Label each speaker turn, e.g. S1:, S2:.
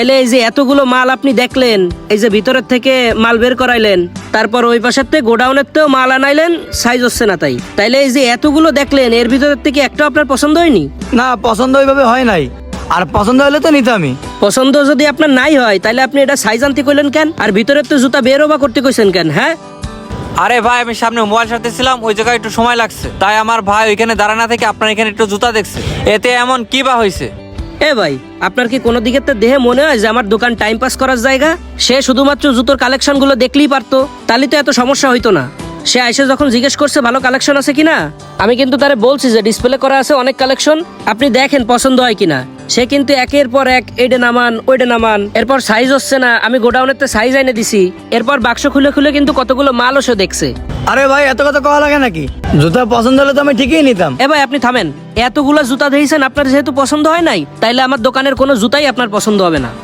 S1: তাইলে এই যে এতগুলো মাল আপনি দেখলেন, এই যে ভিতরের থেকে মাল বের করাইলেন, তারপর ওই পাশের থেকে গোডাউনের থেকেও মাল আনাইলেন, সাইজ হচ্ছে না তাইলে এই যে এতগুলো দেখলেন এর ভিতরের থেকে একটা আপনার পছন্দ হয়নি?
S2: না, পছন্দ ওইভাবে হয় নাই, আর পছন্দ হলে তো নিতামই।
S1: পছন্দ যদি আপনার নাই হয় তাইলে আপনি এটা সাইজ আনতে কইলেন কেন? আর ভিতরের তো জুতা বেরও বা করতে কইছেন কেন? হ্যাঁ
S3: আরে ভাই, আমি সামনে মোবাইল সারতেছিলাম, ওই জায়গায় একটু সময় লাগছে, তাই আমার ভাই ওইখানে দাঁড়ানো থেকে আপনার এখানে একটু জুতা দেখছে, এতে এমন কি বা হয়েছে?
S1: এ ভাই, আপনার কি কোনো দিকে তো দেহে মনে হয় যে আমার দোকান টাইম পাস করার জায়গা? সে শুধুমাত্র জুতোর কালেকশন গুলো দেখলেই পারতো, তাহলে তো এত সমস্যা হইতো না। সে আইসে যখন জিজ্ঞেস করছে ভালো কালেকশন আছে কিনা, আমি কিন্তু তারে বলছি যে ডিসপ্লে করা আছে অনেক কালেকশন, আপনি দেখেন পছন্দ হয় কিনা। সে কিন্তু একের পর এক এইটা নামান ওইটা নামান, এরপর সাইজ হচ্ছে না, আমি গোডাউনের সাইজ এনে দিছি, এরপর বাক্স খুলে খুলে কিন্তু কতগুলো মালও সে দেখছে।
S2: আরে ভাই, এত কথা কওয়া লাগে নাকি? জুতা পছন্দ হলে তো আমি ঠিকই নিতাম।
S1: এ ভাই আপনি থামেন, এতগুলো জুতা দিয়েছেন, আপনার যেহেতু পছন্দ হয় নাই, তাইলে আমার দোকানের কোনো জুতাই আপনার পছন্দ হবে না।